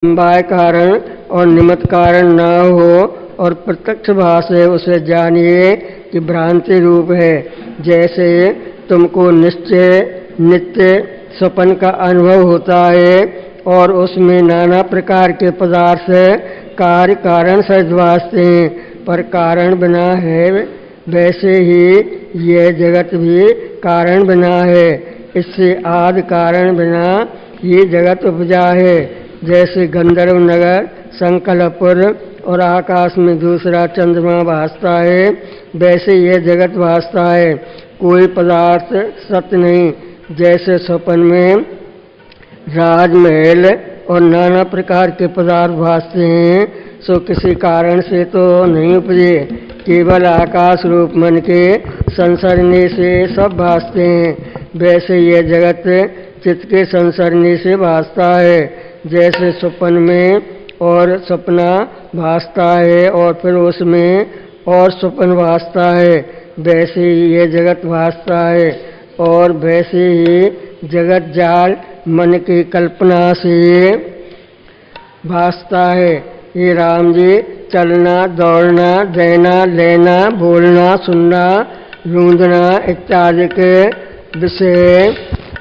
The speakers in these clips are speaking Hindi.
समवाय कारण और निमित्त कारण न हो और प्रत्यक्ष भाव से उसे जानिए कि भ्रांति रूप है। जैसे तुमको निश्चय नित्य स्वप्न का अनुभव होता है और उसमें नाना प्रकार के पदार्थ कार्य कारण सहित भासते हैं, पर कारण बिना है, वैसे ही यह जगत भी कारण बिना है। इससे आदि कारण बिना ये जगत उपजा है। जैसे गंधर्व नगर, संकल्पपुर और आकाश में दूसरा चंद्रमा भासता है, वैसे यह जगत भासता है। कोई पदार्थ सत्य नहीं। जैसे स्वप्न में राजमहल और नाना प्रकार के पदार्थ भासते हैं, सो किसी कारण से तो नहीं उपजे, केवल आकाश रूप मन के संसरने से सब भासते हैं। वैसे यह जगत चित्त के संसरने से भासता है। जैसे स्वप्न में और सपना भासता है और फिर उसमें और स्वप्न भासता है, वैसे ही यह जगत भासता है। और वैसे ही जगत जाल मन की कल्पना से भासता है। ये राम जी, चलना, दौड़ना, देना, लेना, बोलना, सुनना, रूंधना इत्यादि के विषय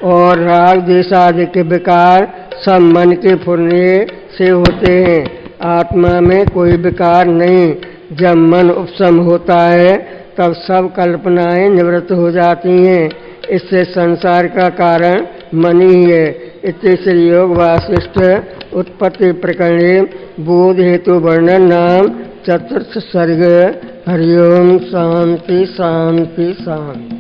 और राग द्वेष आदि के विकार सब मन के फुरने से होते हैं। आत्मा में कोई विकार नहीं। जब मन उपशम होता है तब सब कल्पनाएं निवृत्त हो जाती हैं। इससे संसार का कारण मन ही है। इति श्री योग वासिष्ठ उत्पत्ति प्रकरणे बोध हेतु वर्णन नाम चतुर्थ सर्ग। हरिओम शांति शांति शांति।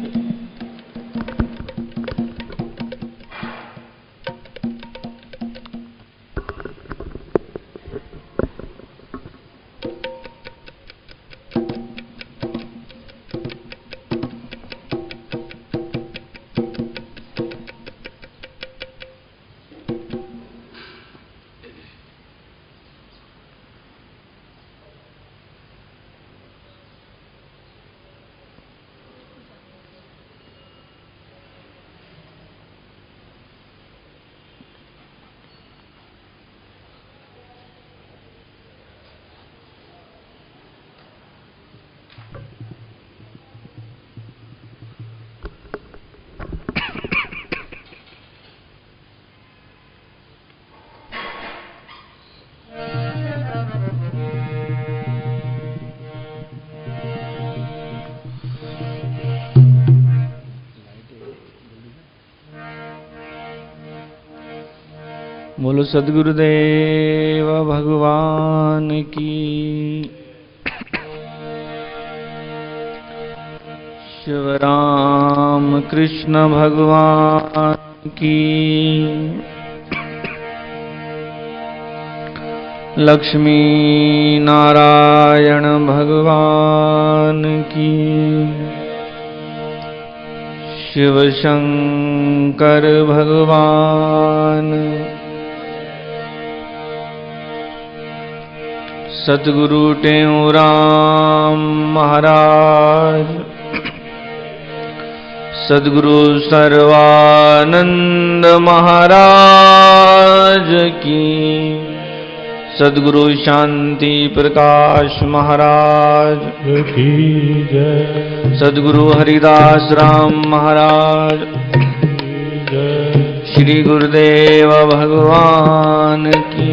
बोलो सद्गुरुदेव भगवान की। शिवराम कृष्ण भगवान की। लक्ष्मी नारायण भगवान की। शिव शंकर भगवान। सतगुरु टेऊराम महाराज। सदगुरु सर्वानंद महाराज की। सदगुरु शांति प्रकाश महाराज की जय। सदगुरु हरिदास राम महाराज जय। श्री गुरुदेव भगवान की।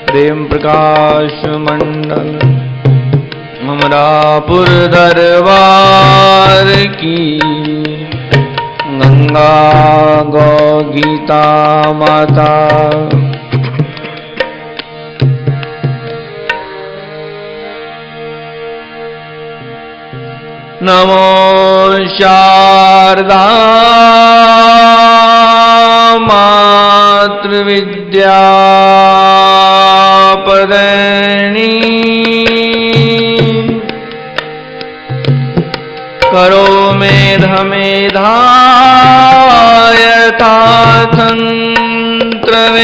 प्रेम प्रकाश मंडल अमरापुर दरबार की। गंगा गौ गीता माता। नमो शारदा मातृ विद्या पदनी। करो मेध मेधायथा तंत्रवेणी।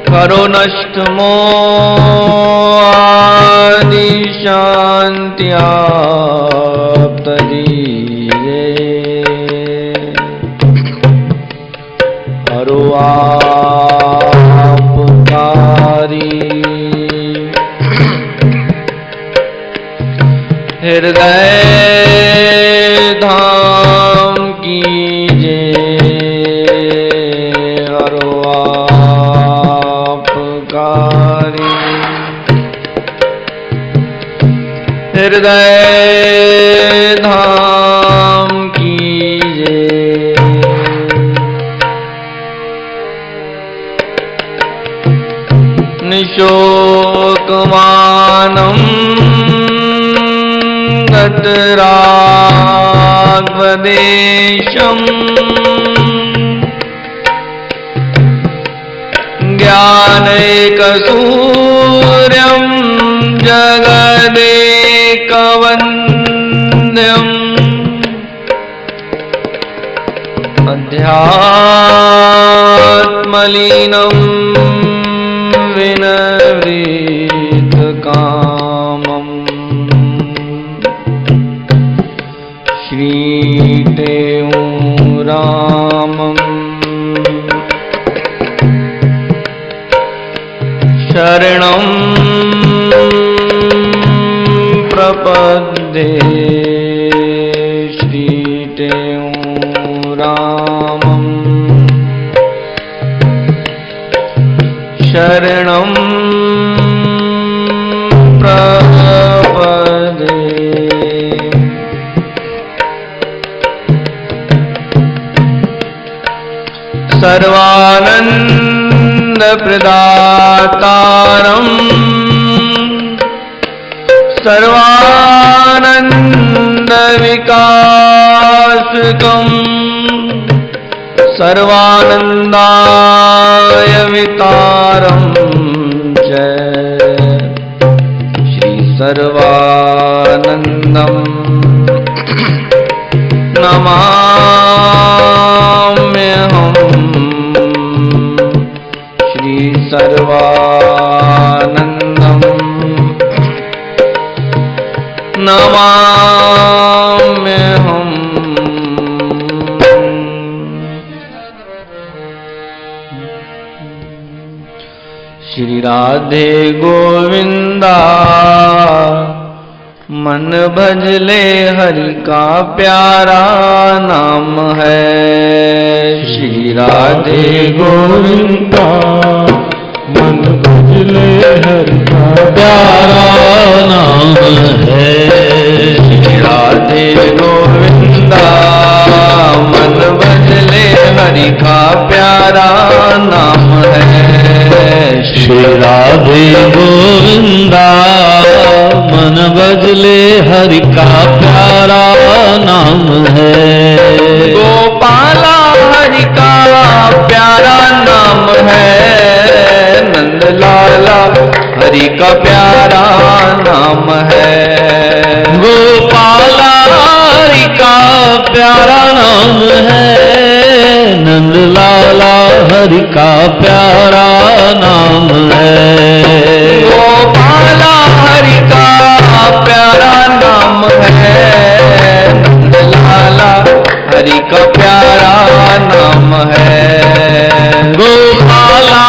करो नष्ट मोह आदि शांत्याप्त दीये। हरो आपकारी। हृदय धाम कीजे हरो आपकारी। हृदय धाम कीजे निशोकमानं गतराग्वदेशम् ज्ञानैकसूर्यं जगदेकवन्द्यम् अध्यात्मलीनं विनवृतकामम् श्रीटेऊरामम् शरणं प्रपद्ये श्रीटेऊरामम् शरणं प्रपद्ये। सर्वानन्दप्रदातारं सर्वानन्दविकासकं सर्वानन्दाय वितारं च श्री सर्वानन्दं नमाम्यहम्। श्री सर्वानन्दं नमाम्यहम्। श्री राधे गोविंदा मन भजले हरि का प्यारा नाम है। श्री राधे गोविंदा मन भजले हरि का प्यारा नाम है। श्री राधे गोविंदा मन भजले हरि का प्यारा नाम है। श्री राधे गोविंदा मन भजले हरि का प्यारा नाम है। गोपाला हरि का प्यारा नाम है। नंदलाला हरि का प्यारा नाम है। गोपाला हरि का प्यारा नाम है। नंदलाला हरि का प्यारा नाम है। गोपाला हरि का प्यारा नाम है। नंदलाला हरि का प्यारा नाम है। गोपाला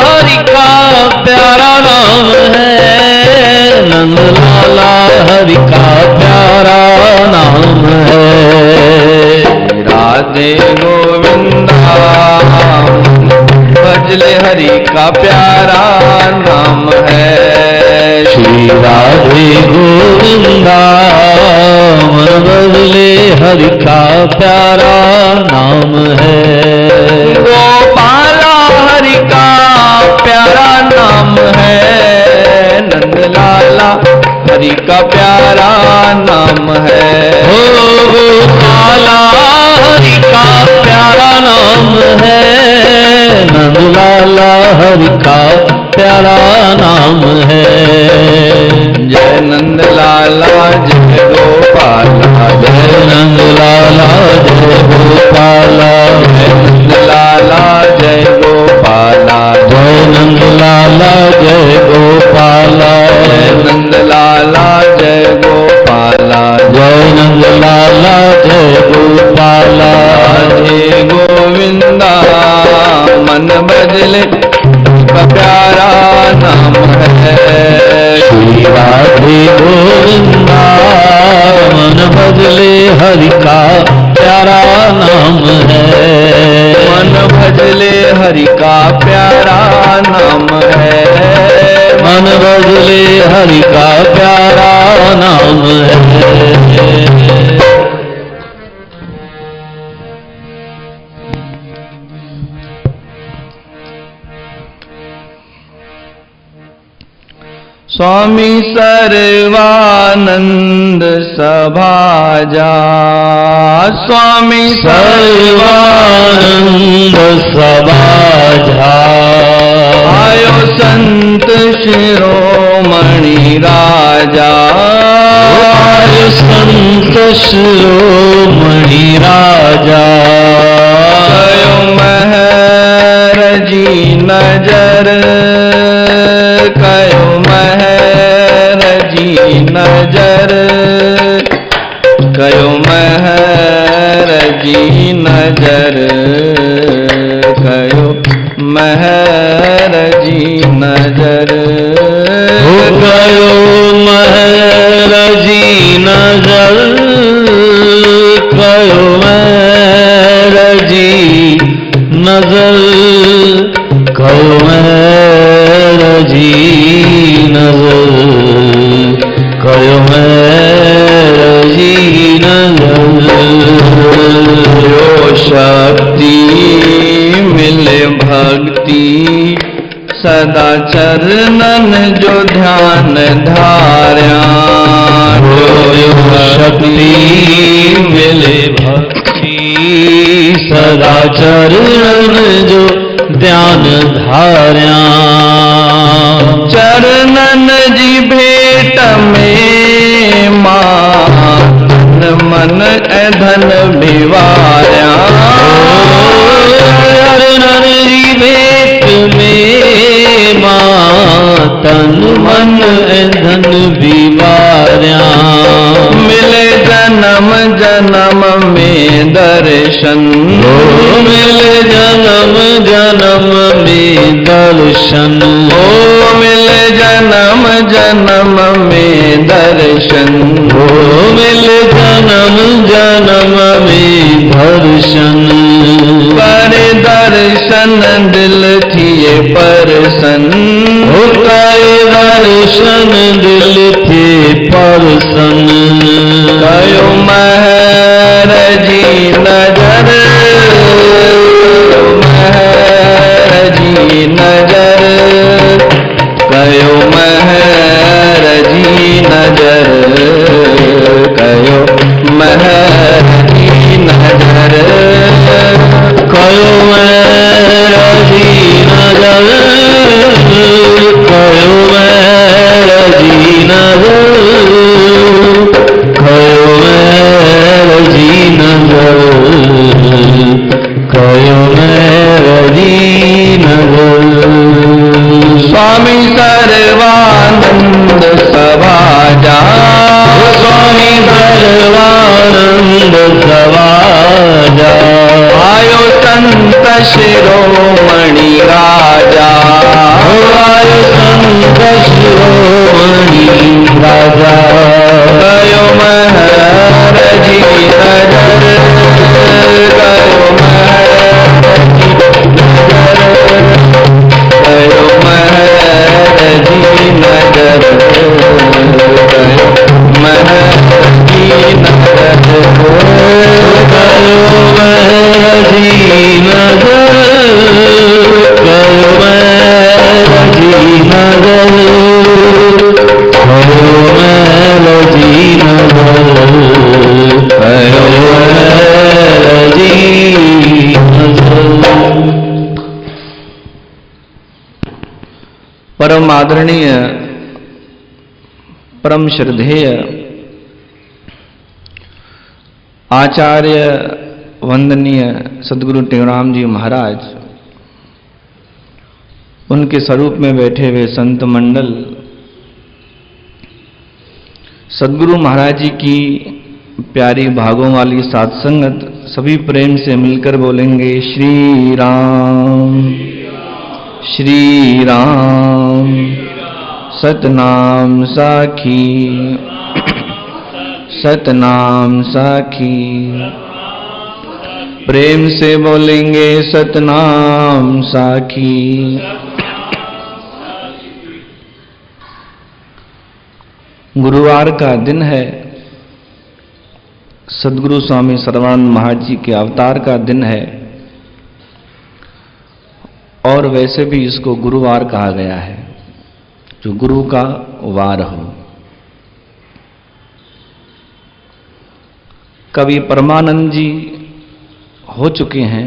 हरि का प्यारा नाम है। नंदलाला हरि का प्यारा नाम है। राधे गोविंदा भजले हरि का प्यारा नाम है। श्री राधे गोविंदा मन भजले हरि का प्यारा नाम है। गोपाला हरि का प्यारा नाम है। नंदलाला हरि का प्यारा नाम है। हो गोपाला हरि का प्यारा नाम है। नंदलाला हरि का प्यारा नाम है। जय नंदलाला जय गोपाला जय नंदलाला जय गोपाला। जय नंदलाला जय गोपाला जय नंदलाला जय गोपाला। जय नंदलाला जय गोपाला जय नंदलाला जय गोपाला। राधे गोविंदा प्यारा नाम है। श्री राधे गोविंदा मन भजले हरि का प्यारा नाम है। मन भजले हरि का प्यारा नाम है। मन भजले हरि का प्यारा नाम है। स्वामी सर्वानंद सभाजा, स्वामी सर्वानंद सभाजा, आयो संत शिरोमणि राजा। आयो संत शिरोमणि राजा। कयो महरजी नजर, कयो महरजी नजर, कयो महरजी नजर, कयो महरजी नजर। कयो महरजी नजर, कयो महरजी नजर, कयो महरजी नजर, कयो महरजी नजर। जो शक्ति मिले भक्ति, सदा चरणन जो ध्यान धार्या। जो शक्ति मिले भक्ति, सदा चरण जो ध्यान धार्या। चरणन जी भेट में मान मन धन भिवार्या। चरणन जी भेट में तन मन धन विवार्या। मिले जन्म जन्म में दर्शन, मिले जन्म जन्म में दर्शन। मिले जन्म जन्म में दर्शन। मिले जन्म जन्म में दर्शन। पर दर्शन दिल थिए परसन, दर्शन दिल थे परसन। कयो महरजी नजर, महरजी नजर, कयो महरजी नजर, कयो महरजी नजर, कयो महरजी नजर, कयो महरजी नजर, कयो महरजी नजर, कयो महरजी नजर। स्वामी सर्वानंद सभाजा, स्वामी सर्वानंद सभाजा, आयो संत शिरोमणि राजा। आयो संत शिरोमणि राजा। कयो महरजी नजर, कयो महरजी नजर, कयो महरजी नजर, कयो महरजी नजर, कयो महरजी नजर, कयो महरजी नजर, कयो महरजी नजर, कयो महरजी नजर। परम आदरणीय, परम श्रद्धेय आचार्य वंदनीय सद्गुरु टेगराम जी महाराज, उनके स्वरूप में बैठे हुए संत मंडल, सद्गुरु महाराज जी की प्यारी भागों वाली साध संगत, सभी प्रेम से मिलकर बोलेंगे श्री राम श्री राम सतनाम साखी सतनाम साखी। प्रेम से बोलेंगे सतनाम साखी। गुरुवार का दिन है, सद्गुरु स्वामी सर्वानंद महाराज जी के अवतार का दिन है और वैसे भी इसको गुरुवार कहा गया है, जो गुरु का वार हो। कवि परमानंद जी हो चुके हैं,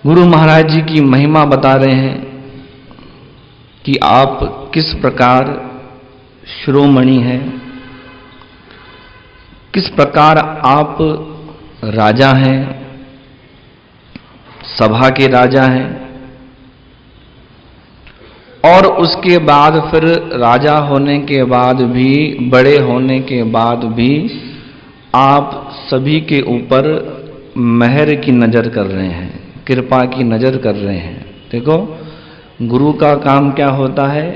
गुरु महाराज जी की महिमा बता रहे हैं कि आप किस प्रकार शिरोमणि हैं, किस प्रकार आप राजा हैं, सभा के राजा हैं, और उसके बाद फिर राजा होने के बाद भी, बड़े होने के बाद भी आप सभी के ऊपर मेहर की नजर कर रहे हैं, कृपा की नजर कर रहे हैं। देखो, गुरु का काम क्या होता है?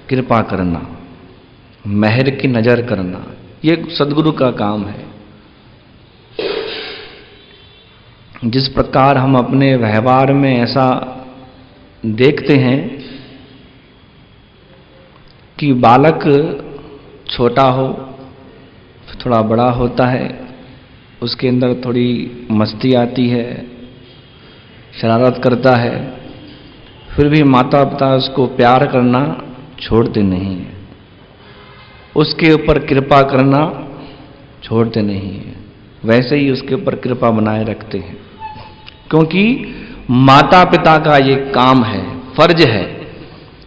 कृपा करना, मेहर की नजर करना, ये सद्गुरु का काम है। जिस प्रकार हम अपने व्यवहार में ऐसा देखते हैं कि बालक छोटा हो, थोड़ा बड़ा होता है, उसके अंदर थोड़ी मस्ती आती है, शरारत करता है, फिर भी माता पिता उसको प्यार करना छोड़ते नहीं है, उसके ऊपर कृपा करना छोड़ते नहीं है, वैसे ही उसके ऊपर कृपा बनाए रखते हैं। क्योंकि माता पिता का ये काम है, फर्ज है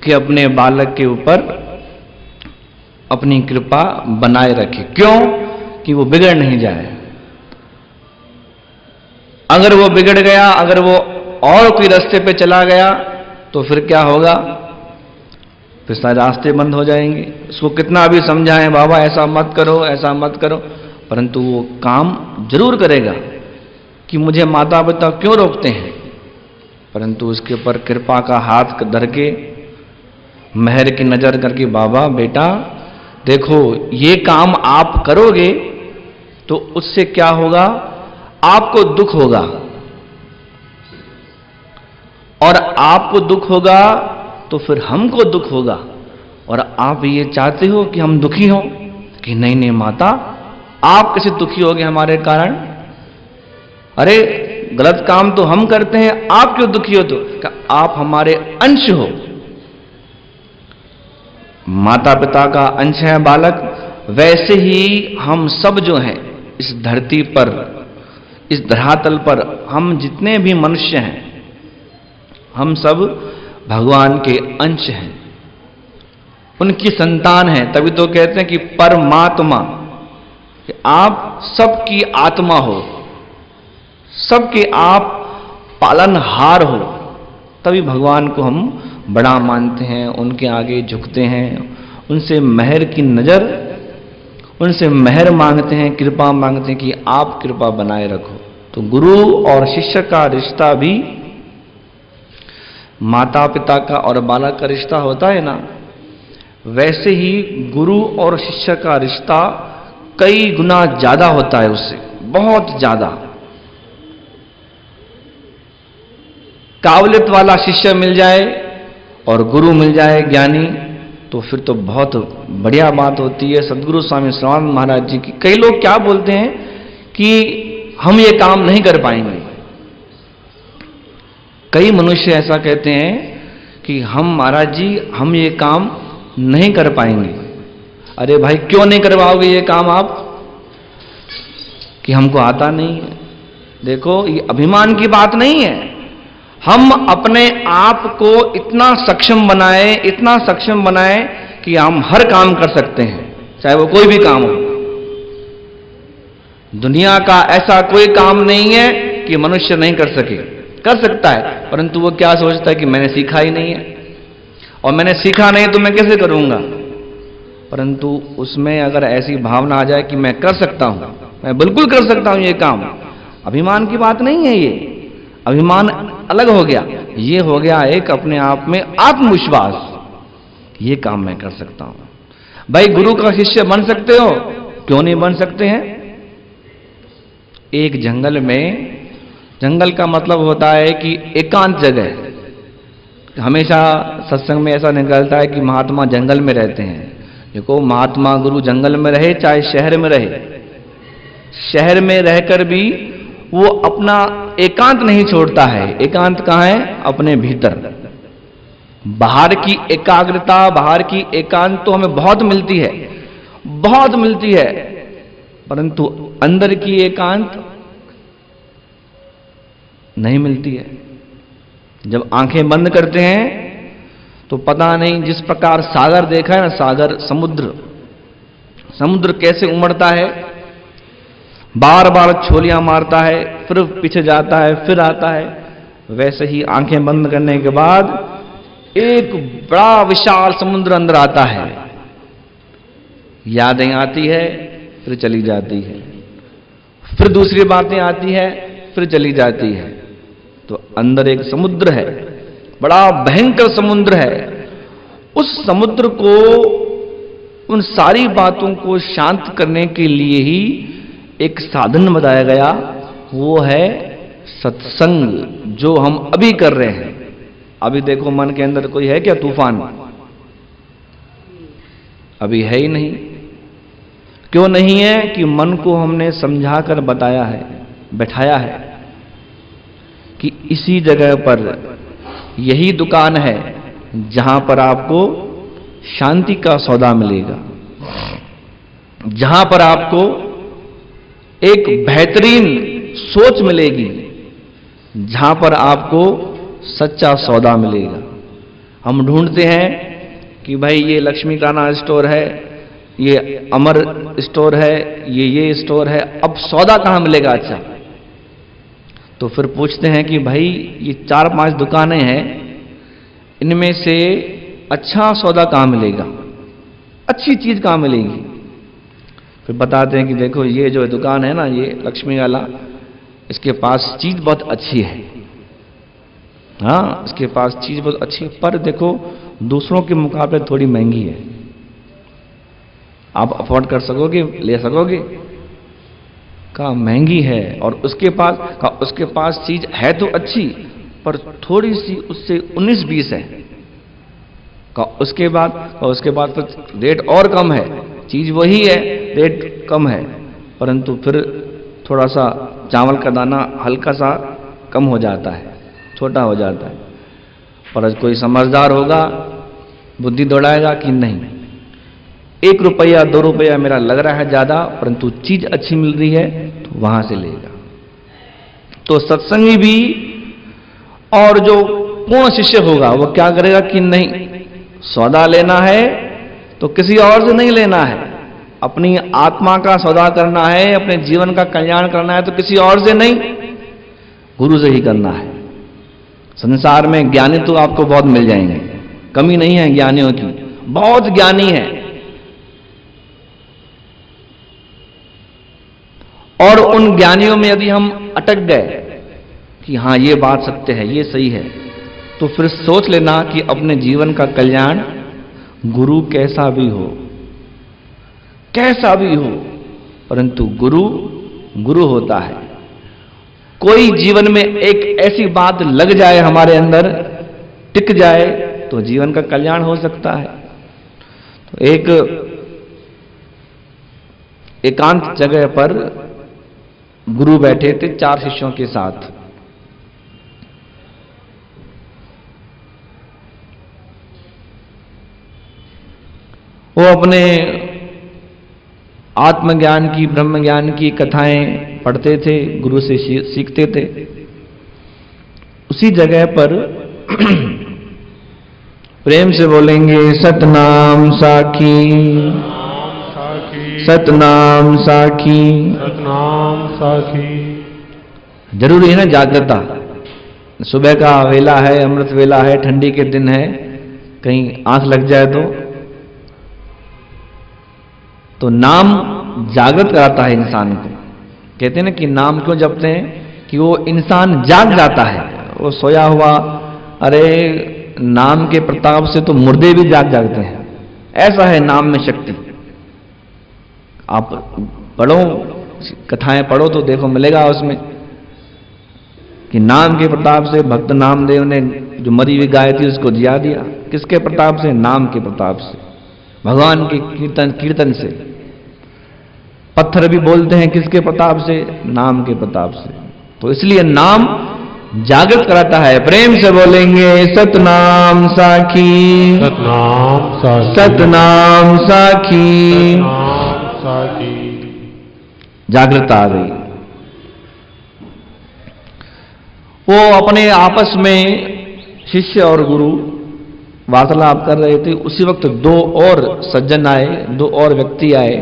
कि अपने बालक के ऊपर अपनी कृपा बनाए रखे। क्यों? कि वो बिगड़ नहीं जाए। अगर वो बिगड़ गया, अगर वो और कोई रास्ते पे चला गया, तो फिर क्या होगा? फिर सारे रास्ते बंद हो जाएंगे। उसको कितना भी समझाएं, बाबा ऐसा मत करो, ऐसा मत करो, परंतु वो काम जरूर करेगा कि मुझे माता पिता क्यों रोकते हैं, परंतु उसके ऊपर कृपा का हाथ धर के, मेहर की नजर करके, बाबा बेटा देखो, ये काम आप करोगे तो उससे क्या होगा? आपको दुख होगा, और आपको दुख होगा तो फिर हमको दुख होगा। और आप ये चाहते हो कि हम दुखी हों? कि नहीं नहीं माता, आप कैसे दुखी होगे हमारे कारण? अरे गलत काम तो हम करते हैं, आप क्यों दुखी हो? तो आप हमारे अंश हो, माता पिता का अंश है बालक। वैसे ही हम सब जो हैं इस धरती पर, इस धरातल पर, हम जितने भी मनुष्य हैं, हम सब भगवान के अंश हैं, उनकी संतान हैं। तभी तो कहते हैं कि परमात्मा, कि आप सबकी आत्मा हो, सबके आप पालनहार हो। तभी भगवान को हम बड़ा मानते हैं, उनके आगे झुकते हैं, उनसे मेहर की नजर, उनसे मेहर मांगते हैं, कृपा मांगते हैं कि आप कृपा बनाए रखो। तो गुरु और शिष्य का रिश्ता भी माता पिता का और बालक का रिश्ता होता है ना, वैसे ही गुरु और शिष्य का रिश्ता कई गुना ज्यादा होता है उससे, बहुत ज्यादा। काबिलियत वाला शिष्य मिल जाए और गुरु मिल जाए ज्ञानी, तो फिर तो बहुत बढ़िया बात होती है। सद्गुरु स्वामी सर्वानंद महाराज जी की, कई लोग क्या बोलते हैं कि हम ये काम नहीं कर पाएंगे। कई मनुष्य ऐसा कहते हैं कि हम महाराज जी, हम ये काम नहीं कर पाएंगे। अरे भाई, क्यों नहीं करवाओगे ये काम आप? कि हमको आता नहीं है। देखो, ये अभिमान की बात नहीं है। हम अपने आप को इतना सक्षम बनाए, इतना सक्षम बनाए कि हम हर काम कर सकते हैं, चाहे वो कोई भी काम हो। दुनिया का ऐसा कोई काम नहीं है कि मनुष्य नहीं कर सके, कर सकता है, परंतु वो क्या सोचता है कि मैंने सीखा ही नहीं है, और मैंने सीखा नहीं तो मैं कैसे करूंगा। परंतु उसमें अगर ऐसी भावना आ जाए कि मैं कर सकता हूं, मैं बिल्कुल कर सकता हूं ये काम, अभिमान की बात नहीं है ये। अभिमान अलग हो गया, ये हो गया एक अपने आप में आत्मविश्वास, ये काम मैं कर सकता हूं। भाई गुरु का शिष्य बन सकते हो, क्यों नहीं बन सकते हैं? एक जंगल में, जंगल का मतलब होता है कि एकांत जगह। हमेशा सत्संग में ऐसा निकलता है कि महात्मा जंगल में रहते हैं। देखो, महात्मा गुरु जंगल में रहे चाहे शहर में रहे, शहर में रहकर भी वो अपना एकांत नहीं छोड़ता है। एकांत कहां है? अपने भीतर। बाहर की एकाग्रता, बाहर की एकांत तो हमें बहुत मिलती है, बहुत मिलती है, परंतु अंदर की एकांत नहीं मिलती है। जब आंखें बंद करते हैं तो पता नहीं, जिस प्रकार सागर देखा है ना, सागर, समुद्र, समुद्र कैसे उमड़ता है, बार बार छोलियां मारता है, फिर पीछे जाता है, फिर आता है, वैसे ही आंखें बंद करने के बाद एक बड़ा विशाल समुद्र अंदर आता है। यादें आती है, फिर चली जाती है, फिर दूसरी बातें आती है, फिर चली जाती है। तो अंदर एक समुद्र है, बड़ा भयंकर समुद्र है। उस समुद्र को, उन सारी बातों को शांत करने के लिए ही एक साधन बताया गया, वो है सत्संग, जो हम अभी कर रहे हैं। अभी देखो, मन के अंदर कोई है क्या तूफान? अभी है ही नहीं। क्यों नहीं है? कि मन को हमने समझाकर बताया है, बैठाया है कि इसी जगह पर यही दुकान है जहां पर आपको शांति का सौदा मिलेगा, जहां पर आपको एक बेहतरीन सोच मिलेगी, जहां पर आपको सच्चा सौदा मिलेगा। हम ढूंढते हैं कि भाई ये लक्ष्मी काना स्टोर है, ये अमर स्टोर है, ये स्टोर है, अब सौदा कहां मिलेगा अच्छा? तो फिर पूछते हैं कि भाई ये 4-5 दुकानें हैं, इनमें से अच्छा सौदा कहां मिलेगा, अच्छी चीज कहां मिलेगी? फिर बताते हैं कि देखो, ये जो दुकान है ना, ये लक्ष्मी वाला, इसके पास चीज बहुत अच्छी है, हाँ, इसके पास चीज बहुत अच्छी है, पर देखो दूसरों के मुकाबले थोड़ी महंगी है। आप अफोर्ड कर सकोगे, ले सकोगे? कहा महंगी है। और उसके पास चीज है तो अच्छी, पर थोड़ी सी उससे 19-20 है। कहा उसके बाद तो रेट और कम है, चीज वही है, रेट कम है, परंतु फिर थोड़ा सा चावल का दाना हल्का सा कम हो जाता है, छोटा हो जाता है। पर कोई समझदार होगा, बुद्धि दौड़ाएगा कि नहीं, 1 रुपया 2 रुपया मेरा लग रहा है ज्यादा, परंतु चीज अच्छी मिल रही है, तो वहां से लेगा। तो सत्संगी भी और जो पूर्ण शिष्य होगा, वो क्या करेगा कि नहीं, सौदा लेना है तो किसी और से नहीं लेना है, अपनी आत्मा का सौदा करना है, अपने जीवन का कल्याण करना है, तो किसी और से नहीं, गुरु से ही करना है। संसार में ज्ञानी तो आपको बहुत मिल जाएंगे, कमी नहीं है ज्ञानियों की, बहुत ज्ञानी है, और उन ज्ञानियों में यदि हम अटक गए कि हां ये बात सत्य है, ये सही है, तो फिर सोच लेना कि अपने जीवन का कल्याण गुरु कैसा भी हो, परंतु गुरु होता है। कोई जीवन में एक ऐसी बात लग जाए, हमारे अंदर टिक जाए, तो जीवन का कल्याण हो सकता है। तो एक एकांत जगह पर गुरु बैठे थे 4 शिष्यों के साथ। वो अपने आत्मज्ञान की, ब्रह्म ज्ञान की कथाएं पढ़ते थे, गुरु से सीखते थे। उसी जगह पर प्रेम से बोलेंगे, सतनाम साखी, सतनाम साखी, सतनाम साखी। जरूरी है ना जागृता। सुबह का वेला है, अमृत वेला है, ठंडी के दिन है, कहीं आंख लग जाए तो नाम जागृत कराता है इंसान को। कहते हैं ना कि नाम क्यों जपते हैं? कि वो इंसान जाग जाता है। वो सोया हुआ, अरे नाम के प्रताप से तो मुर्दे भी जागते हैं। ऐसा है नाम में शक्ति। आप पढ़ो, कथाएं पढ़ो तो देखो मिलेगा उसमें कि नाम के प्रताप से भक्त नामदेव ने जो मरी हुई गाय थी उसको जिया दिया। किसके प्रताप से? नाम के प्रताप से, भगवान के कीर्तन से। पत्थर भी बोलते हैं किसके प्रताप से? नाम के प्रताप से। तो इसलिए नाम जागृत कराता है। प्रेम से बोलेंगे सतनाम साखी, सतनाम साखी, सतनाम साखी। सतनाम साखी। जागृतता आ गई। वो अपने आपस में शिष्य और गुरु वार्तालाप कर रहे थे। उसी वक्त दो और सज्जन आए, दो और व्यक्ति आए।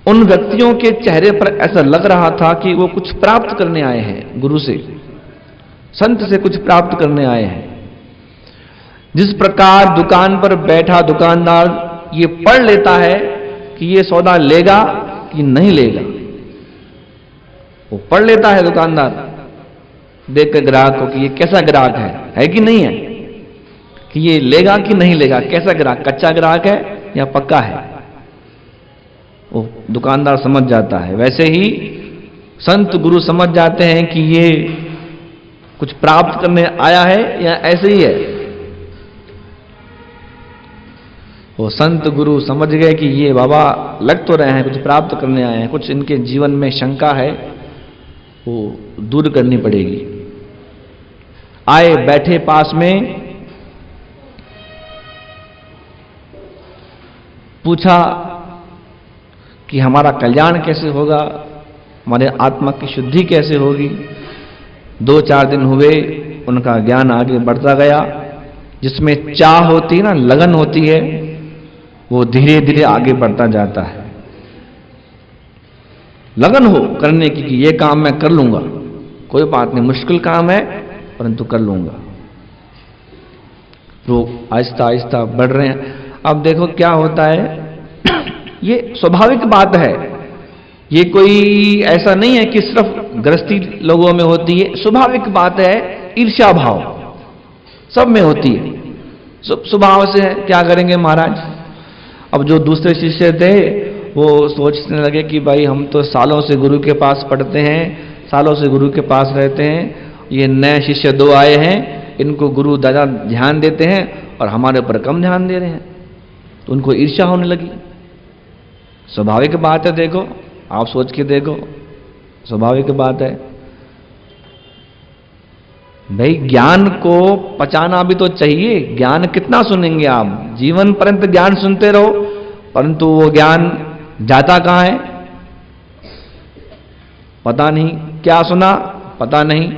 उन व्यक्तियों के चेहरे पर ऐसा लग रहा था कि वो कुछ प्राप्त करने आए हैं, गुरु से, संत से कुछ प्राप्त करने आए हैं। जिस प्रकार दुकान पर बैठा दुकानदार ये पढ़ लेता है कि ये सौदा लेगा कि नहीं लेगा, वो पढ़ लेता है दुकानदार, देख कर ग्राहक को कि ये कैसा ग्राहक है कि नहीं है, कि ये लेगा कि नहीं लेगा, कैसा ग्राहक, कच्चा ग्राहक है या पक्का है, वो दुकानदार समझ जाता है। वैसे ही संत गुरु समझ जाते हैं कि ये कुछ प्राप्त करने आया है या ऐसे ही है। वो संत गुरु समझ गए कि ये बाबा लग तो रहे हैं, कुछ प्राप्त करने आए हैं, कुछ इनके जीवन में शंका है, वो दूर करनी पड़ेगी। आए, बैठे पास में, पूछा कि हमारा कल्याण कैसे होगा, हमारे आत्मा की शुद्धि कैसे होगी। 2-4 दिन हुए, उनका ज्ञान आगे बढ़ता गया। जिसमें चाह होती है ना, लगन होती है, वो धीरे धीरे आगे बढ़ता जाता है। लगन हो करने की कि ये काम मैं कर लूंगा, कोई बात नहीं, मुश्किल काम है परंतु कर लूंगा। तो आहिस्ता आहिस्ता बढ़ रहे हैं। अब देखो क्या होता है, ये स्वाभाविक बात है, ये कोई ऐसा नहीं है कि सिर्फ गृहस्थी लोगों में होती है, स्वाभाविक बात है। ईर्ष्या भाव सब में होती है, स्वभाव से है। क्या करेंगे महाराज। अब जो दूसरे शिष्य थे वो सोचने लगे कि भाई हम तो सालों से गुरु के पास पढ़ते हैं, सालों से गुरु के पास रहते हैं, ये नए शिष्य 2 आए हैं, इनको गुरु ज़्यादा ध्यान देते हैं और हमारे ऊपर कम ध्यान दे रहे हैं। तो उनको ईर्ष्या होने लगी। स्वाभाविक बात है, देखो आप सोच के देखो, स्वाभाविक बात है भाई। ज्ञान को पचाना भी तो चाहिए। ज्ञान कितना सुनेंगे आप, जीवन पर्यंत ज्ञान सुनते रहो, परंतु वो ज्ञान जाता कहां है पता नहीं, क्या सुना पता नहीं।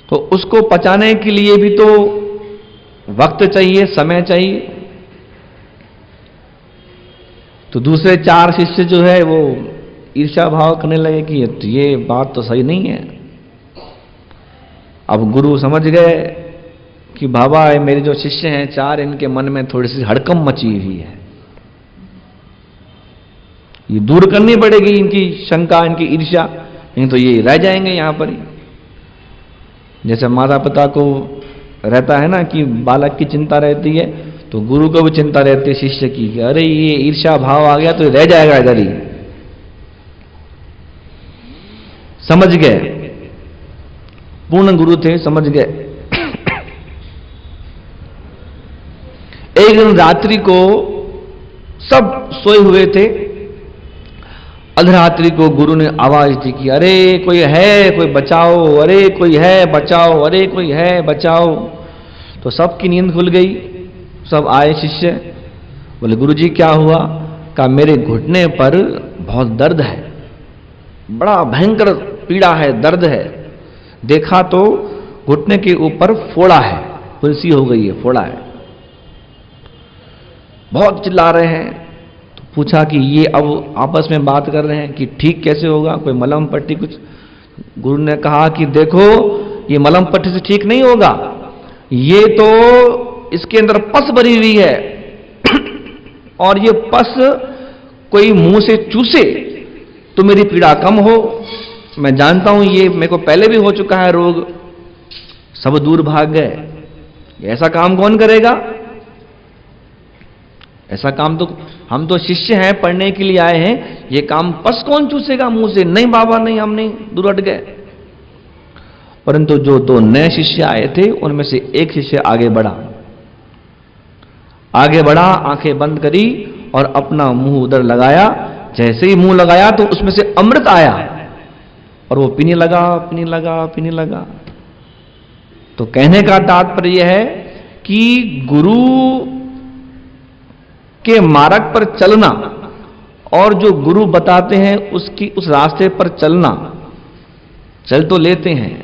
तो उसको पचाने के लिए भी तो वक्त चाहिए, समय चाहिए। तो दूसरे 4 शिष्य जो है वो ईर्ष्या भाव करने लगे कि ये बात तो सही नहीं है। अब गुरु समझ गए कि बाबा मेरे जो शिष्य हैं 4, इनके मन में थोड़ी सी हड़कंप मची हुई है, ये दूर करनी पड़ेगी इनकी शंका, इनकी ईर्ष्या, नहीं तो ये रह जाएंगे यहां पर ही। जैसे माता पिता को रहता है ना कि बालक की चिंता रहती है, तो गुरु को भी चिंता रहती है शिष्य की कि अरे ये ईर्ष्या भाव आ गया तो रह जाएगा इधर ही। समझ गए, पूर्ण गुरु थे, समझ गए। एक दिन रात्रि को सब सोए हुए थे, अधरात्रि को गुरु ने आवाज दी कि अरे कोई है, कोई बचाओ, अरे कोई है बचाओ, अरे कोई है बचाओ। तो सबकी नींद खुल गई, सब आए शिष्य, बोले गुरुजी क्या हुआ। कहा मेरे घुटने पर बहुत दर्द है, बड़ा भयंकर पीड़ा है, दर्द है। देखा तो घुटने के ऊपर फोड़ा है, फुंसी हो गई है, फोड़ा है, बहुत चिल्ला रहे हैं। तो पूछा कि ये अब आपस में बात कर रहे हैं कि ठीक कैसे होगा, कोई मलहम पट्टी कुछ। गुरु ने कहा कि देखो ये मलहम पट्टी से ठीक नहीं होगा, ये तो इसके अंदर पस भरी हुई है और ये पस कोई मुंह से चूसे तो मेरी पीड़ा कम हो। मैं जानता हूं ये मेरे को पहले भी हो चुका है रोग, सब दूर भाग गए। ऐसा काम कौन करेगा? ऐसा काम तो हम तो शिष्य हैं, पढ़ने के लिए आए हैं, ये काम पस कौन चूसेगा मुंह से? नहीं बाबा नहीं, हम नहीं, दूर हट गए। परंतु जो दो नए शिष्य आए थे उनमें से एक शिष्य आगे बढ़ा, आंखें बंद करी और अपना मुंह उधर लगाया। जैसे ही मुंह लगाया तो उसमें से अमृत आया और वो पीने लगा। तो कहने का तात्पर्य है कि गुरु के मार्ग पर चलना और जो गुरु बताते हैं उस रास्ते पर चलना, चल तो लेते हैं,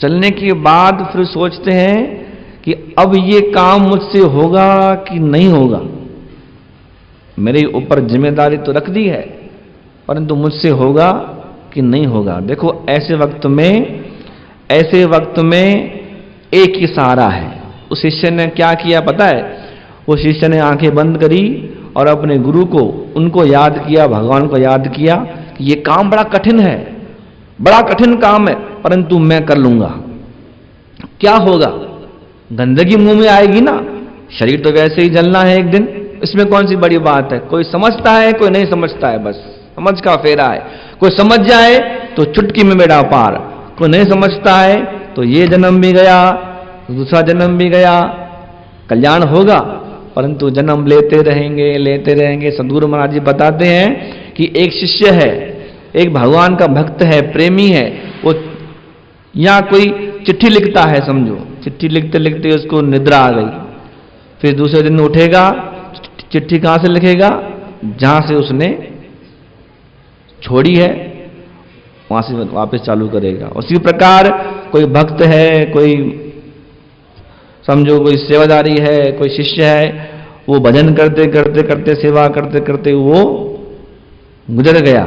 चलने के बाद फिर सोचते हैं कि अब ये काम मुझसे होगा कि नहीं होगा। मेरे ऊपर जिम्मेदारी तो रख दी है, परंतु मुझसे होगा कि नहीं होगा। देखो ऐसे वक्त में एक ही सहारा है। उस शिष्य ने क्या किया पता है? वो शिष्य ने आंखें बंद करी और अपने गुरु को, उनको याद किया, भगवान को याद किया कि ये काम बड़ा कठिन है, बड़ा कठिन काम है, परंतु मैं कर लूंगा। क्या होगा? गंदगी मुंह में आएगी ना, शरीर तो वैसे ही जलना है एक दिन, इसमें कौन सी बड़ी बात है? कोई समझता है, कोई नहीं समझता है, बस समझ का फेरा है। कोई समझ जाए तो चुटकी में बेड़ा पार, कोई नहीं समझता है तो ये जन्म भी गया, दूसरा जन्म भी गया, कल्याण होगा, परंतु जन्म लेते रहेंगे। सद्गुरु महाराज जी बताते हैं कि एक शिष्य है, एक भगवान का भक्त है, प्रेमी है, वो या कोई चिट्ठी लिखता है, समझो चिट्ठी लिखते लिखते उसको निद्रा आ गई। फिर दूसरे दिन उठेगा, चिट्ठी कहां से लिखेगा? जहां से उसने छोड़ी है वहां से वापस चालू करेगा। उसी प्रकार कोई भक्त है, कोई समझो कोई सेवादारी है, कोई शिष्य है, वो भजन करते सेवा करते वो गुजर गया,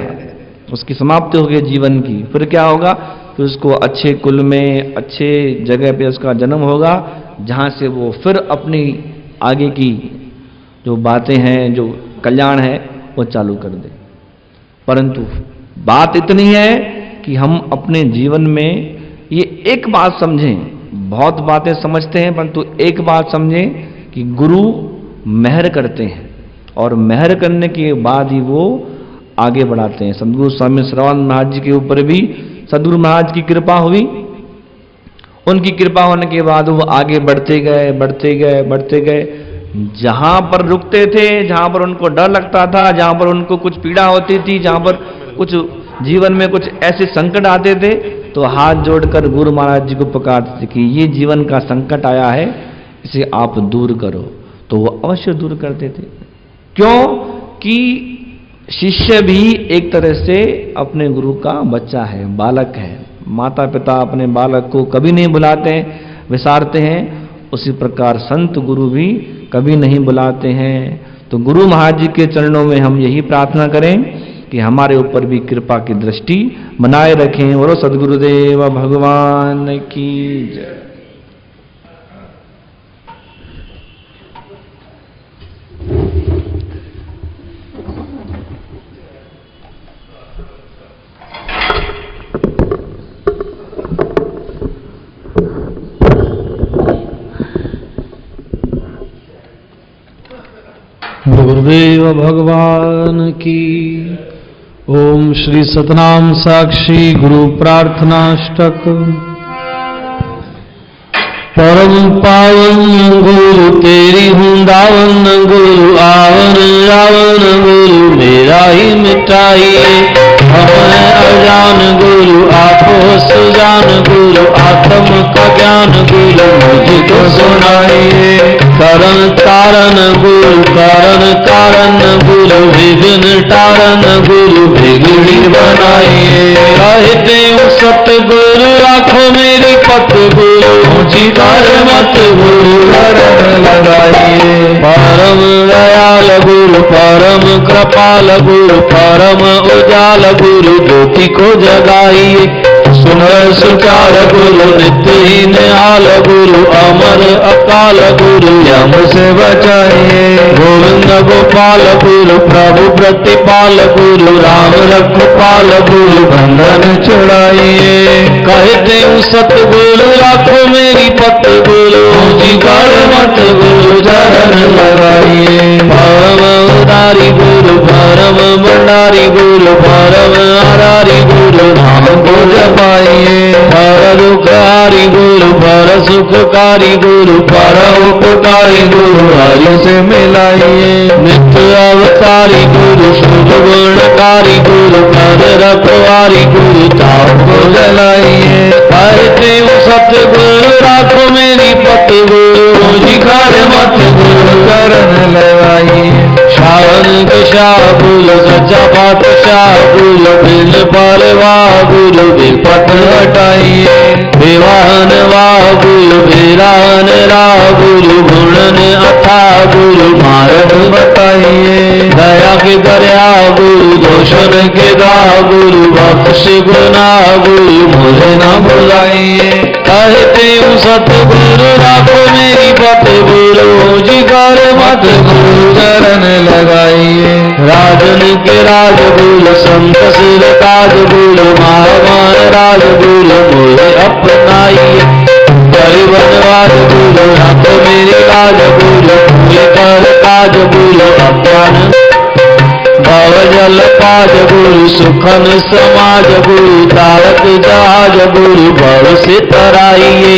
उसकी समाप्ति हो गई जीवन की। फिर क्या होगा? फिर उसको अच्छे कुल में, अच्छे जगह पे उसका जन्म होगा, जहां से वो फिर अपनी आगे की जो बातें हैं, जो कल्याण है, वो चालू कर दे। परंतु बात इतनी है कि हम अपने जीवन में ये एक बात समझें, बहुत बातें समझते हैं, परंतु एक बात समझें कि गुरु मेहर करते हैं और मेहर करने के बाद ही वो आगे बढ़ाते हैं। सद्गुरु स्वामी श्रवण महाराज जी के ऊपर भी सद्गुरु महाराज की कृपा हुई। उनकी कृपा होने के बाद वो आगे बढ़ते गए। जहां पर रुकते थे, जहां पर उनको डर लगता था, जहां पर उनको कुछ पीड़ा होती थी, जहां पर कुछ जीवन में कुछ ऐसे संकट आते थे, तो हाथ जोड़कर गुरु महाराज जी को पुकारते थे कि ये जीवन का संकट आया है, इसे आप दूर करो। तो वो अवश्य दूर करते थे। क्यों? कि शिष्य भी एक तरह से अपने गुरु का बच्चा है, बालक है। माता पिता अपने बालक को कभी नहीं बुलाते हैं, विसारते हैं, उसी प्रकार संत गुरु भी कभी नहीं बुलाते हैं। तो गुरु महाराज जी के चरणों में हम यही प्रार्थना करें कि हमारे ऊपर भी कृपा की दृष्टि बनाए रखें। और सद्गुरुदेव भगवान की जय। गुरुदेव भगवान की। ओम श्री सतनाम साक्षी गुरु प्रार्थनाष्टक। परम पावन गुरु तेरी हूँ दावन, गुरु आवन रावण गुरु मेरा ही मिटाइए। हम अजान गुरु आपो सुजान, गुरु आत्म का ज्ञान गुरु मुझको सुनाइए। करण कारण गुरु कारण गुरु विघ्न टारन गुरु बिगड़ी बनाइए। कहते हूँ सतगुरु आँखों मेरी पत गुरु ऊंची मत गुरु शरण लगाइए। परम दयाल गुरु परम कृपाल गुरु परम उजाल गुरु ज्योति को जगाइए। सुन सुचार गुरु नित्यहीन हाल गुरु अमर अकाल गुरु यम से बचाइए। गोविंद गोपाल गुरु प्रभु प्रतिपाल गुरु राम रखपाल गुरु बंधन छुड़ाइए। कहते हूँ सतगुरु राखो मेरी पत गुरु जी कर मत गुरु चरण लगाइए। परम उदारी गुरु परम भंडारी गुरु परम आरारी गुरु नाम को जपाइए। पर दुखहारी गुरु पर सुखकारी गुरु पर उपकारी गुरु हरि से मिलाइए। नित्य अवतारी गुरु शुभ गुणकारी गुरु कर रखवारी गुरु ताप को जलाइए। कहते हूँ सतगुरु राखो मेरी पत गुरु जी कर मत गुरु चरण लगाइए। शावन के शाह गुरु सच्चा पातशाह गुरु बिल परवा गुरु विपत हटाइए। विवाहन वाह गुरु विरान राह गुरु गुणन अथा गुरु मार्ग बताइए। दया के दरिया गुरु दोषण के दाह गुरु बख्श गुनाह गुरु मुझे न भुलाइए। कहते हूँ सतगुरु राखो मेरी पत गुरु जी कर मत गुरु चरण लगाइए। राजन के राज गुरु संत सिर ताज गुरु महामान राज गुरु मुझे अपनाइए। परिवनवाद गुरु राखो मेरी राज गुरु पूरे कर काज गुरु अपमान भव जल पाज गुरु सुखन समाज गुरु तारक जहाज गुरु भव से तराइए।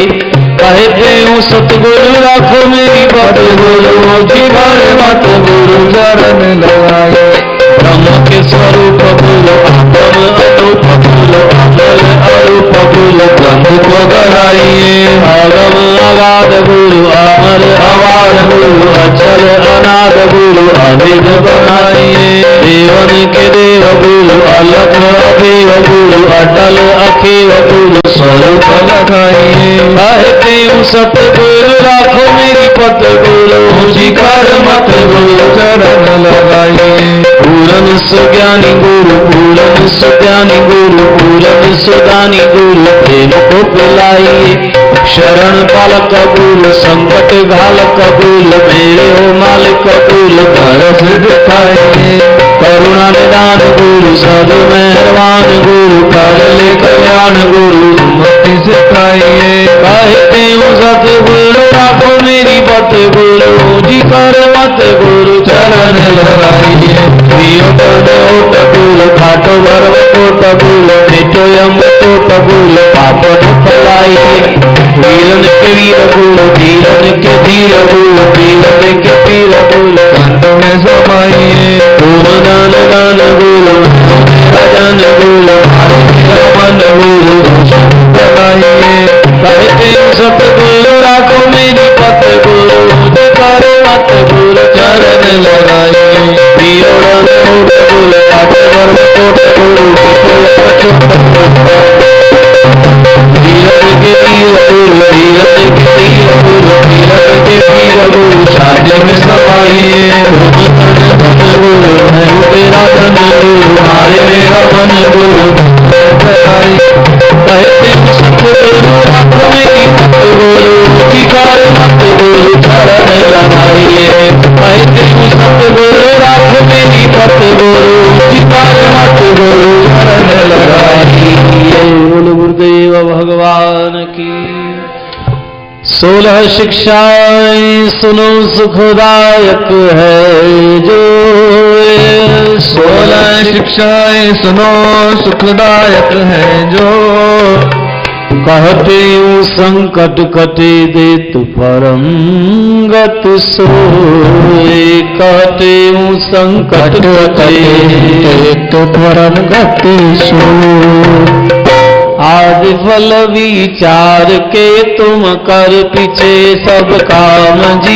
कहते हूँ सतगुरु राखो मेरी पत गुरु जी कर मत गुरु चरण लगाइए। ब्रह्म के स्वरूप गुरु आत्म अरूप गुरु अमल अरूप गुरु ग्रंथ को गढ़ाइए। अगम अगाध गुरु अमर अवार गुरु अचल अनाद गुरु अनिध बनाइए। देवन के देव गुरु अलग अभेव गुरु अटल अखेव गुरु स्वरूप लगाइए। कहते हूँ सतगुरु राखो मेरी पत गुरु जी कर मत गुरु चरण लगाइए। पूरन सुज्ञानी गुरु पूरन सुज्ञानी गुरु पूरन सुदानी गुरु प्रेम को पिलाइए। शरण पालक गुरु संकट घालक गुरु मेरे हो मालिक गुरु तरस दिखाइए। करुणा निदान गुरु सद मेहरबान गुरु कर ले कल्याण गुरु मुक्ति सिखाइए। कहते हूँ सतगुरु राखो मेरी पत गुरु जी कर मत गुरु चरण लगाइए। ओट गुरु खाटो गर्व कोट गुरु मिटो यम कोट गुरु पाप फलाइए। वीरन के वीर गुरु धीरन के धीर गुरु पीरन के पीर गुरु कंठ में समाइए। दान दान गुरु भजन गुरु मन गुरु बनाइए। कहते सतगुरु राखो मेरी पत गुरु कर मत गुरु चरण लगाइए। गुरु शादी में समाइए। तेरा धन गुरु हमारे मेरा मन गुरु कहते सतगुरु राखो मेरी पत गुरु की कर मत गुरु चरण लगाइए। कहते सतगुरु राखो मेरी पत गुरु की कर मत गुरु चरण लगाइए। बोलो गुरुदेव भगवान की। 16 शिक्षाएं सुनो सुखदायक है जो। 16 शिक्षाएं सुनो सुखदायक है जो। कहते हूँ संकट कटे देत परम गत सोए। कहते हूँ संकट कटे देत परम गत सोए। आदि फल विचार के तुम कर पीछे सब काम जी।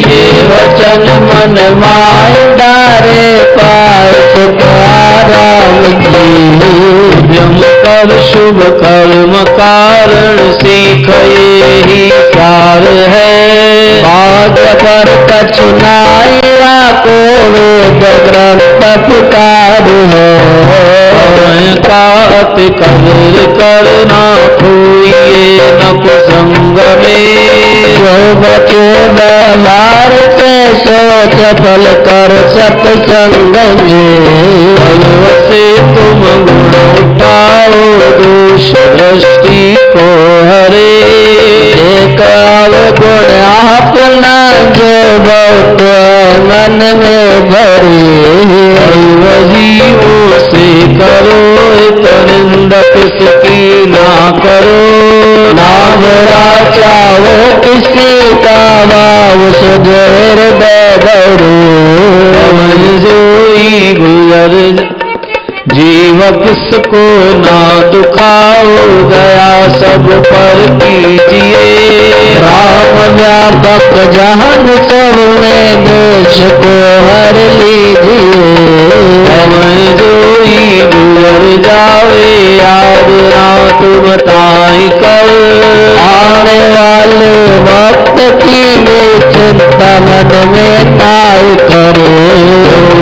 ये वचन मन माय डारे पार तुकाराम की। व्यम कर शुभ कर्म कारण सीख ही सार है। बाद पर कछु नाया को वेद ग्रंथ पुकार हो कात कबूल करना खोइए न कुसंग में जो बचे व्यवहार से सोच फल कर सत्संग में से तुम गुण उठाओ दोष दृष्टि को हरे एक गुण अपना जो बहुत मन में भरे जीवों से करो निंद किसकी ना करो ना बुरा चाहो किसी का भाव सुधर दो जोई गुजर जीव किसको ना दुखाओ दया सब पर कीजिए राम व्यापक जहान सब में दोष को हर लीजिए जोई गुजर जावे याद रात बताई कर आने वाले वक्त की चिंता मन में नाई करो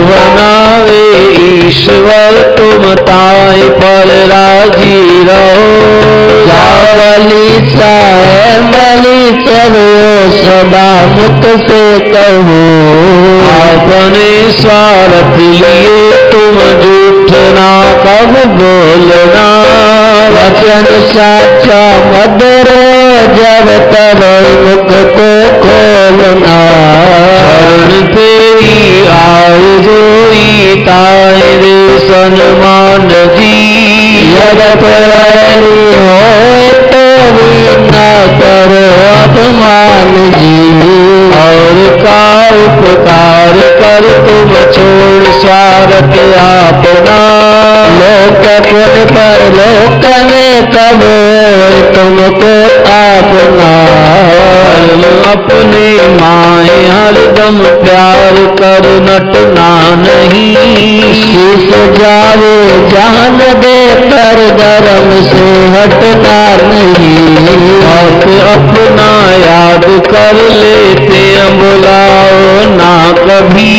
बनावे ईश्वर तुम ताई पर राजी रहो जावली साए मली चलो सदा मुख से कहो अपने स्वार्थ लिए तुम झूठ ना कब बोलना वचन साचा मधुर जब तब मुख को खोलना शरण तेरी आए जोई ताए रे सन्मान जी जब रानी हो तो भी न करो अपमान जी और का उपकार कर तुम छोड़ स्वार्थ अपना लोक पुन पर लोक में कब तुमको अपना अपने माए हरदम प्यार कर नटना नहीं शीश जावे जान दे कर धर्म से हटना नहीं और अपना याद कर लेते बुलाओ ना कभी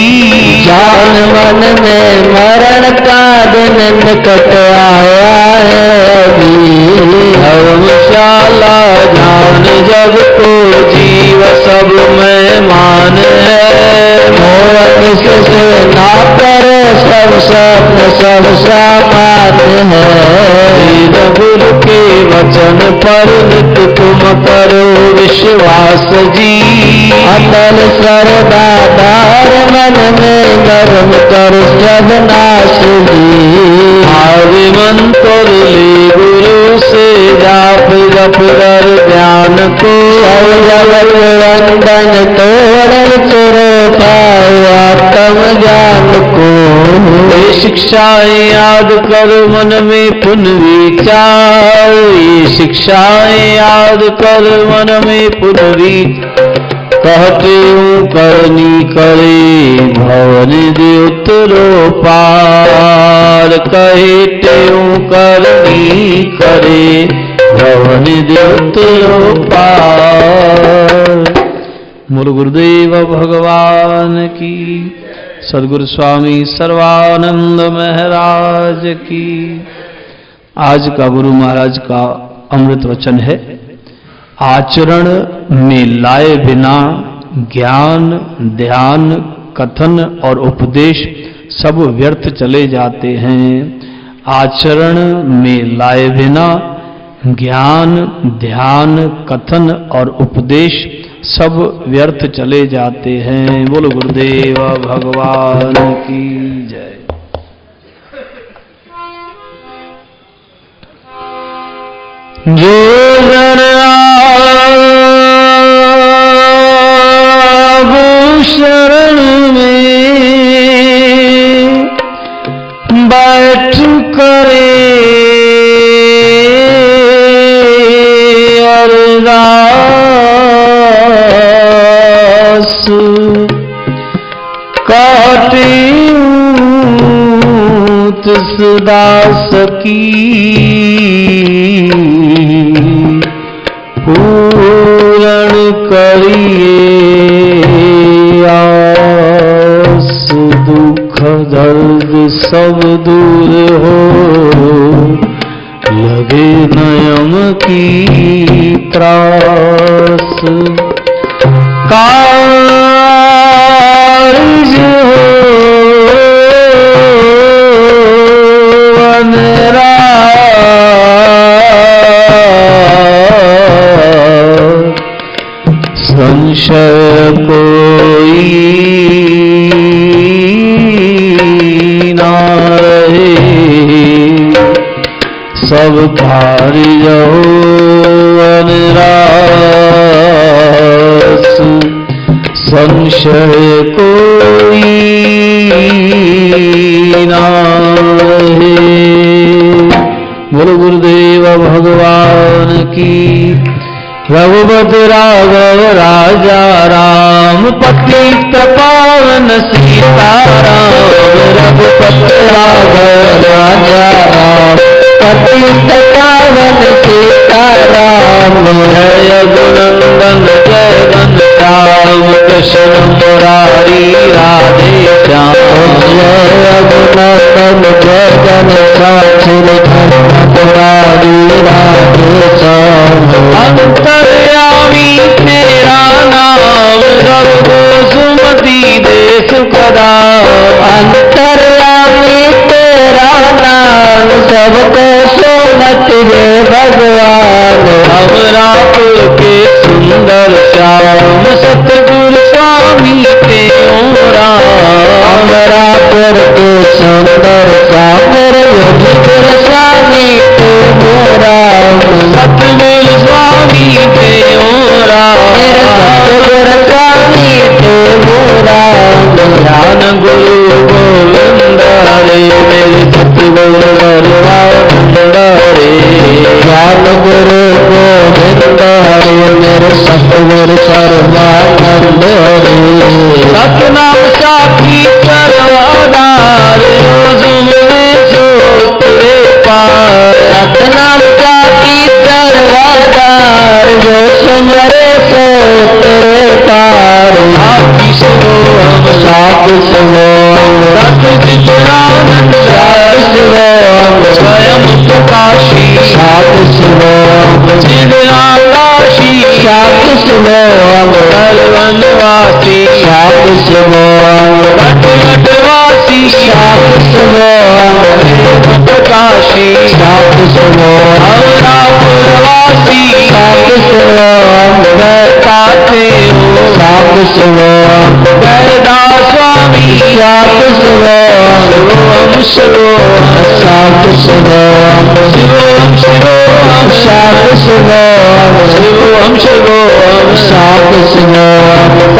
जान मन में मरण का दिन निकट आया है अभी धर्मशाला जान जब को जीव सब में मान है मोह से ना करो सब स्वप्न सब सामान है गुरु के वचन पर नित तुम करो विश्वास जी अतल सर्वदार मन में धर्म कर सदनाश जी आवे मंत्र ले गुरु से जाप जप कर ज्ञान को वंदन तोड़ चुरो पाया तम ज्ञान को ये शिक्षाएं याद करो मन में पुन विचार ये शिक्षाएं याद कर मन में पुन कहते हूँ करनी करे भवन दे उतरो पार कहते हूँ करनी करे भवन दे उतरो पार। मूल गुरुदेव भगवान की सद्गुरु स्वामी सर्वानंद महाराज की। आज का गुरु महाराज का अमृत वचन है, आचरण में लाए बिना ज्ञान ध्यान कथन और उपदेश सब व्यर्थ चले जाते हैं। आचरण में लाए बिना ज्ञान ध्यान कथन और उपदेश सब व्यर्थ चले जाते हैं। बोलो गुरुदेव भगवान की जय। जो जन शरण में बैठ करे अरदास काटे तिस दास की पूरण करिए सब दूर हो, लगे नयम की त्रास। कार्य हो संशय कोई ना रहे, सब कार्य हो अनरास। संशय कोई ना रहे। गुरु गुरुदेव भगवान की। रघुपति राघव राजा राम, पतित पावन सीताराम। रघुपति राघव राजा राम, पतित पावन सीताराम। जय गुणनंदन जय घनश्याम, कृष्ण मुरारी राधे श्याम। जय गुणनंदन जय घनश्याम, मुरारी राधे श्याम। अंतर्यामी तेरा नाम, सबको सुमति दे सुखदा। अंतर्यामी तेरा नाम, सबको सुमति दे भगवान। अमराप के सुंदर श्याम, सतगुरु स्वामी के राम। अमरापुर के सुंदर श्याम, योगीपुर स्वामी के राम। सतगुरु स्वामी के राम, सतगुरु स्वामी के राम। ज्ञान गुरु गोविंद रे, मेरे सतगुरु सर्वानंद रे। ज्ञान गुरु गोविंद रे, मेरे सतगुरु सर्वानंद रे। सतनाम साखी सर्वाधार, रोज में जो तेरे पार। सतनाम साखी सर्वाधार, जो सुमरे सो तेरे पार। साखी सुनो हम साखी सुनो, साखी चित्रानंद साखी सुनो स्वयं प्रकाशी। साखी सुनो चिद आकाशी, साखी सुनो कलवनवासी। साखी सुनो घट घटवासी, साखी सुनो प्रकाशी। साखी सुनो अमरापुरवासी, साखी सुनो कहते हो। साखी सुनो गैरदास स्वामी, साखी सुनो शिवोम शिवोम। साखी सुनो शिवोम शिवोम, साखी सुनो शिवोम शिवोम। साखी सुनो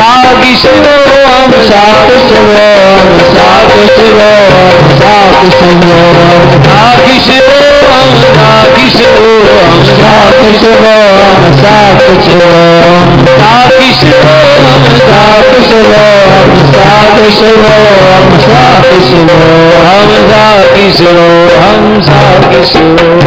साखी शिवोम, साखी शिवोम। साखी शिवोम, साखी शिवोम। साखी शिवोम, साखी शिवोम। साखी शिवोम, साखी शिवोम। साखी शिवोम, साखी शिवोम। साखी शिवोम, साखी शिवोम। हम साखी शिवोम, हम साखी शिवोम।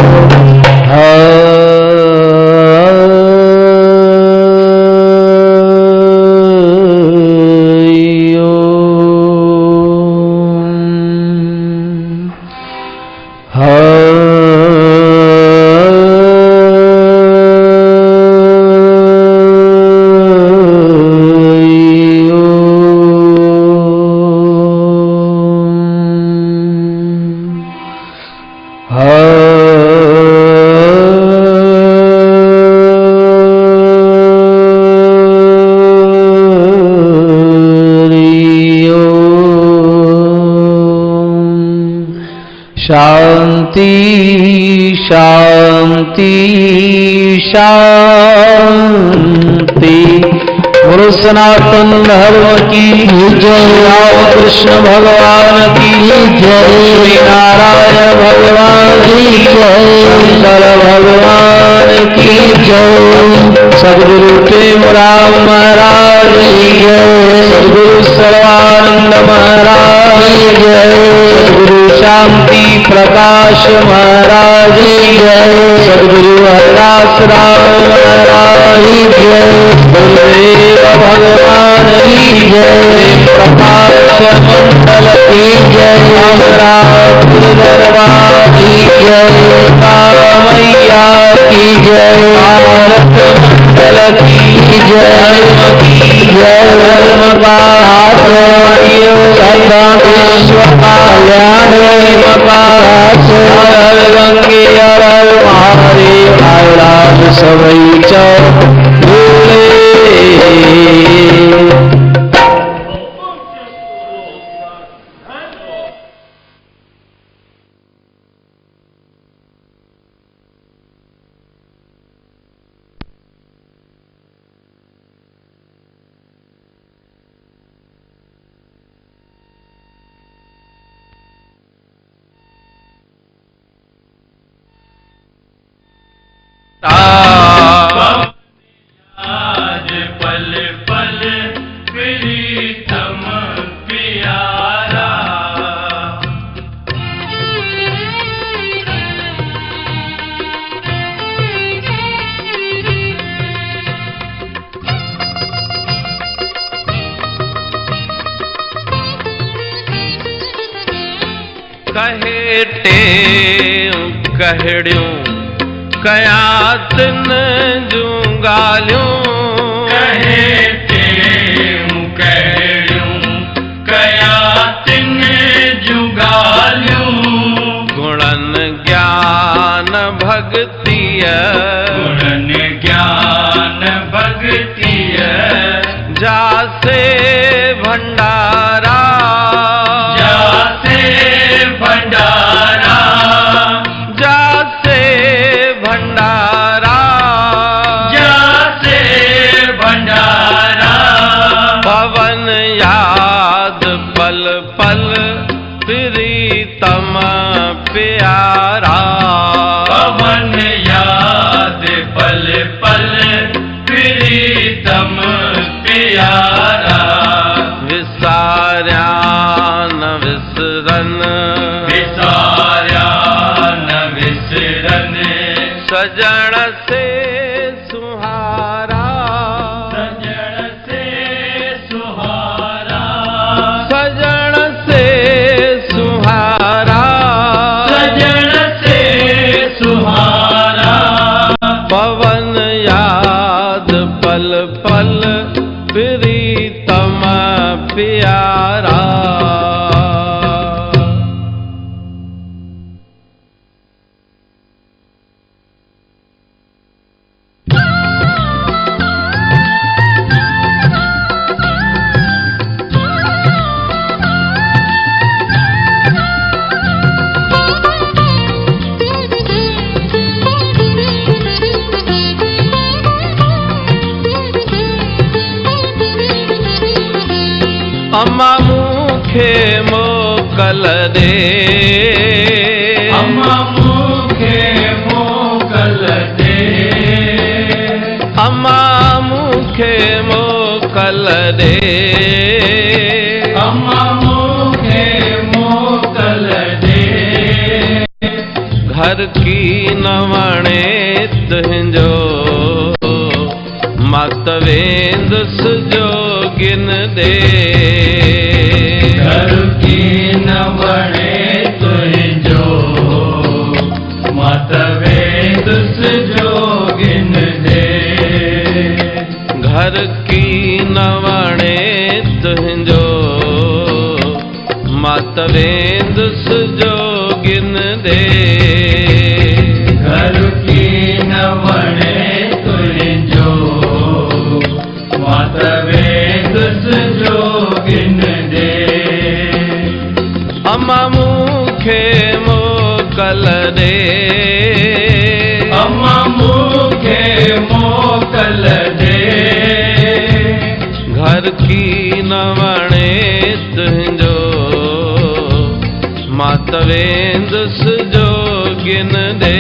शांति शांति शांति। गुरु सनातन धर्म की जय। राम कृष्ण भगवान की जय। श्री नारायण भगवान की जय। शंकर भगवान की जय। सद्गुरु टेमराव महाराज की जय। सद्गुरु सर्वानंद महाराज की जय। सद्गुरु शांति प्रकाश महाराज की जय। सद्गुरु हरदास राम महाराज की जय। गुरुदेव भगवान की जय। प्रकाश मंडल की जय, अमरापुर दरबार की जय, मैया की जय, भारत मंडल की जय, धर्म का हाथ सदा विश्व कल्याण गंगे अरल मारे आराध सबई चूले। आज पल पल प्रीतम प्यारा, कहे टेऊं कहड़ियूं कयातिन जूं ॻाल्हियूं, कहे टेऊं कहड़ियूं कयातिन जूं ॻाल्हियूं, गुणनि ज्ञान भॻतीअ, गुणनि ज्ञान भॻतीअ, जासे भंडारा, जासे भंडारा, जासे भंडारा, जासे भंडारा, पवन याद पल पल प्रीतम प्यारा, पवन याद पल पल प्रीतम प्यारा, विसार्या न विसरन, विसार्या न विसरन, सजण से सुहारा, सजण से सुहारा, सजण से सुहारा, सजण से सुहारा, पवन याद पल पल प्रीतम प्यारा। अम्मा मूंखे मोकल दे, अम्मा मूंखे मोकल दे, अम्मा मूंखे मोकल दे, अम्मा मूंखे मोकल दे, घर की न वणे तुंहिंजो मत वेंदुसि जोगिन दे, घर की न वणे तुंहिंजो मत वेंदुसि जोगिन दे, घर की न वणे तुंहिंजो मत वेंदुसि जोगिन दे, घर की न वणे तुंहिंजो मत वेंदुसि जोगिन दे, अम्मा मूंखे मोकल दे, अम्मा मूंखे मोकल दे, घर की न वणे तुंहिंजो मत वेंदुसि जोगिन दे।